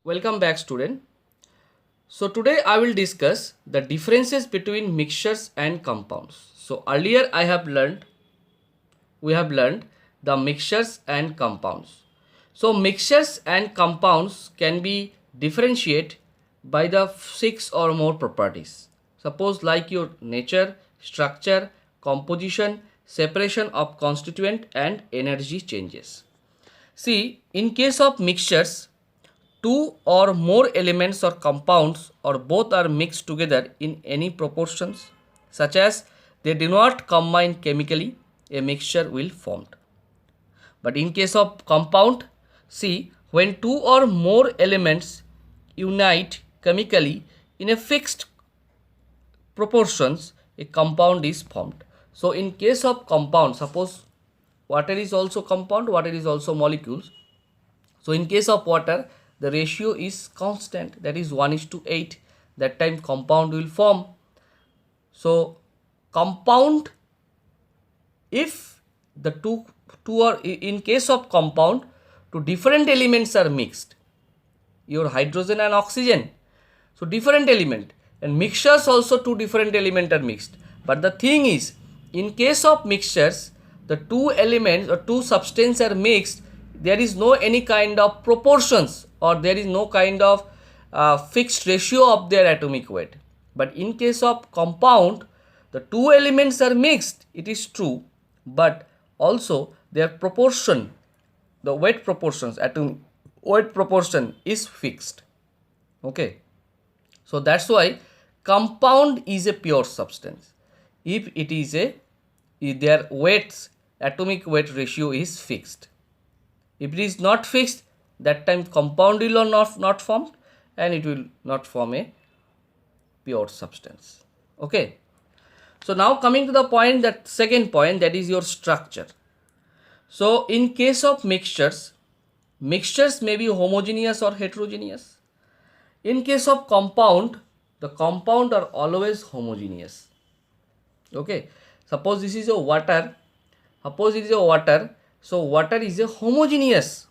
Welcome back, student. So today I will discuss the differences between mixtures and compounds. So earlier we have learned the mixtures and compounds. So mixtures and compounds can be differentiated by the six or more properties. Suppose like your nature, structure, composition, separation of constituent and energy changes. See, in case of mixtures, two or more elements or compounds or both are mixed together in any proportions such as they do not combine chemically, a mixture will form. But in case of compound, see, when two or more elements unite chemically in a fixed proportions, a compound is formed. So in case of compound, suppose water is also compound, water is also molecules. So in case of water, the ratio is constant, that is 1:8. That time compound will form. So compound, if the two are in case of compound, two different elements are mixed, your hydrogen and oxygen, so different element, and mixtures also two different element are mixed. But the thing is, in case of mixtures, the two elements or two substance are mixed, there is no any kind of proportions or there is no kind of fixed ratio of their atomic weight. But in case of compound, the two elements are mixed, it is true, but also their proportion, the weight proportions, atomic weight proportion is fixed. Okay, so that's why compound is a pure substance if it is if their weights, atomic weight ratio is fixed. If it is not fixed, that time compound will not formed and it will not form a pure substance. Okay, so now coming to the point, that second point, that is your structure. So in case of mixtures, mixtures may be homogeneous or heterogeneous. In case of compound, the compound are always homogeneous. Okay, suppose this is a water, suppose it is a water, so water is a homogeneous.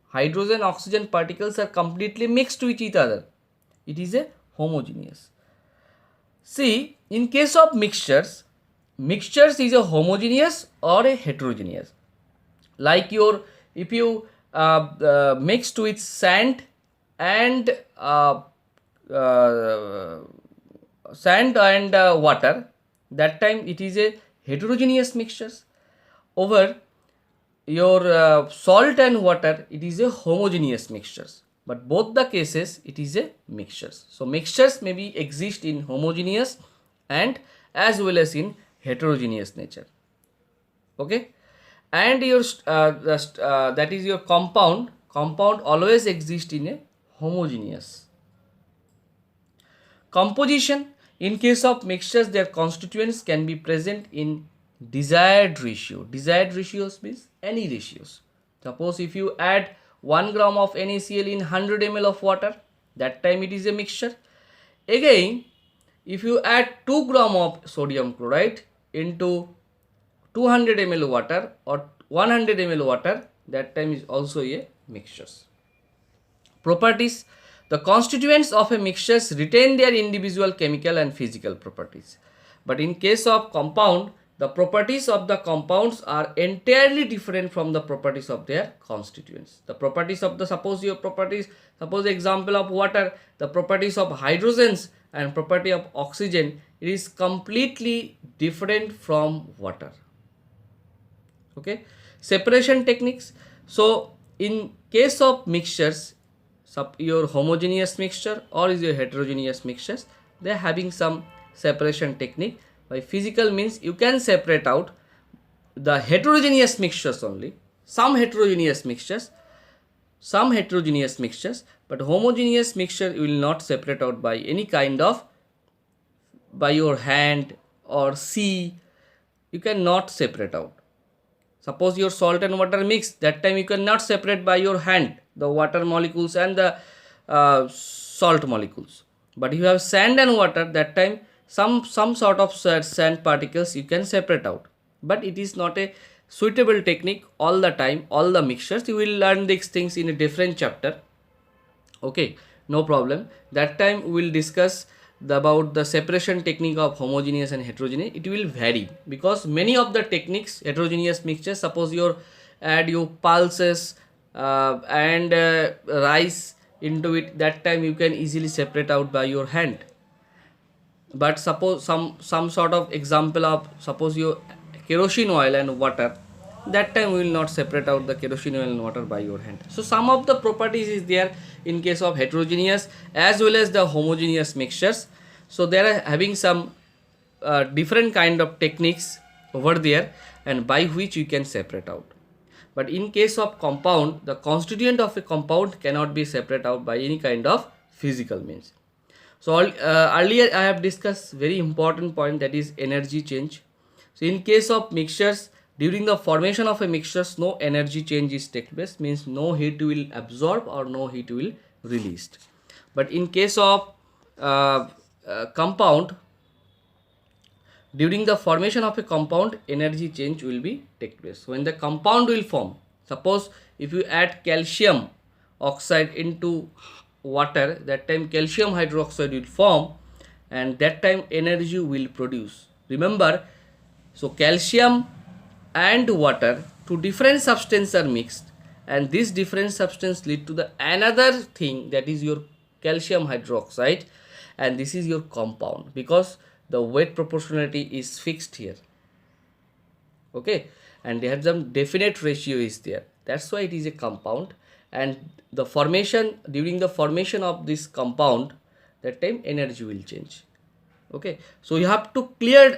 Hydrogen oxygen particles are completely mixed with each other, it is a homogeneous. See, in case of mixtures, mixtures is a homogeneous or a heterogeneous. Like your, if you mixed with sand and water, that time it is a heterogeneous mixtures. Over your salt and water, it is a homogeneous mixtures, but both the cases it is a mixtures. So mixtures may be exist in homogeneous and as well as in heterogeneous nature. Okay, and your that is your compound always exist in a homogeneous. Composition, in case of mixtures, their constituents can be present in desired ratio. Desired ratios means any ratios. Suppose if you add 1 gram of NaCl in 100 ml of water, that time it is a mixture. Again, if you add 2 gram of sodium chloride into 200 ml water or 100 ml water, that time is also a mixtures. Properties, the constituents of a mixture retain their individual chemical and physical properties. But in case of compound, the properties of the compounds are entirely different from the properties of their constituents. The properties of the, suppose example of water, the properties of hydrogens and property of oxygen, it is completely different from water. Okay, separation techniques. So in case of mixtures, your homogeneous mixture or is your heterogeneous mixtures, they are having some separation technique. By physical means, you can separate out the heterogeneous mixtures only, some heterogeneous mixtures, but homogeneous mixture you will not separate out by any kind of, by your hand or see, you cannot separate out. Suppose your salt and water mix, that time you cannot separate by your hand the water molecules and the salt molecules. But if you have sand and water, that time some sort of sand particles you can separate out. But it is not a suitable technique all the time, all the mixtures. You will learn these things in a different chapter. Okay, no problem. That time we will discuss about the separation technique of homogeneous and heterogeneous. It will vary because many of the techniques, heterogeneous mixture, suppose you add your pulses and rice into it, that time you can easily separate out by your hand. But suppose some sort of example of, suppose you kerosene oil and water, that time we will not separate out the kerosene oil and water by your hand. So some of the properties is there in case of heterogeneous as well as the homogeneous mixtures. So they are having some different kind of techniques over there, and by which you can separate out. But in case of compound, the constituent of a compound cannot be separated out by any kind of physical means. So earlier I have discussed very important point, that is energy change. So in case of mixtures, during the formation of a mixtures, no energy change is take place, means no heat will absorb or no heat will released. But in case of compound, during the formation of a compound, energy change will be take place. When the compound will form, suppose if you add calcium oxide into water, that time calcium hydroxide will form, and that time energy will produce. Remember, so calcium and water, two different substances are mixed, and this different substance lead to the another thing, that is your calcium hydroxide, and this is your compound, because the weight proportionality is fixed here. Okay, and they have some definite ratio is there, that's why it is a compound. And the formation, during the formation of this compound, that time energy will change. Okay, so you have to clearly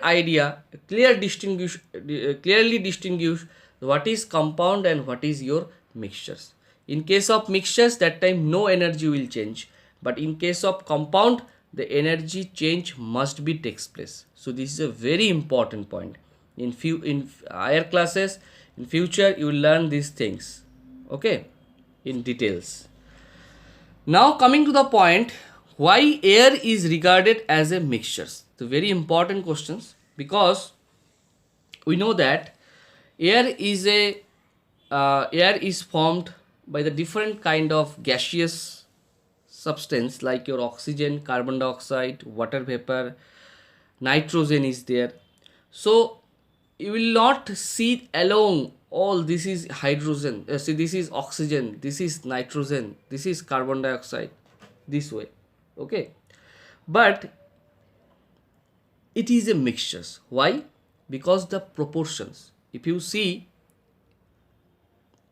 distinguish what is compound and what is your mixtures. In case of mixtures, that time no energy will change, but in case of compound, the energy change must be takes place. So this is a very important point. In higher classes, in future, you will learn these things, okay, in details. Now coming to the point, why air is regarded as a mixture? The very important questions, because we know that air is formed by the different kind of gaseous substance, like your oxygen, carbon dioxide, water vapor, nitrogen is there. So you will not see along all this is hydrogen, see this is oxygen, this is nitrogen, this is carbon dioxide, this way. Okay, but it is a mixture. Why? Because the proportions, if you see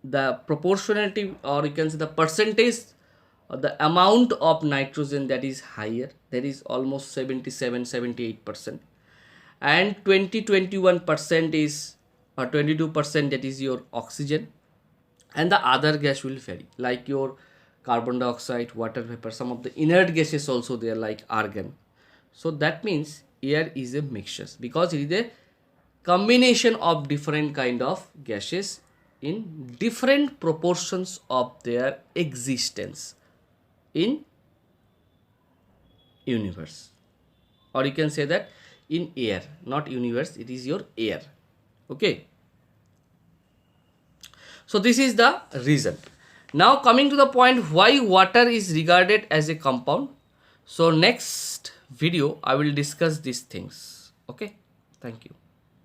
the proportionality, or you can say the percentage, or the amount of nitrogen that is higher, that is almost 77-78%, and 20-21% is, or 22%, that is your oxygen, and the other gas will vary, like your carbon dioxide, water vapor, some of the inert gases also there, like argon. So that means air is a mixture, because it is a combination of different kind of gases in different proportions of their existence in universe, or you can say that in air, not universe, it is your air. Okay, so this is the reason. Now coming to the point, why water is regarded as a compound. So next video I will discuss these things. Okay, thank you.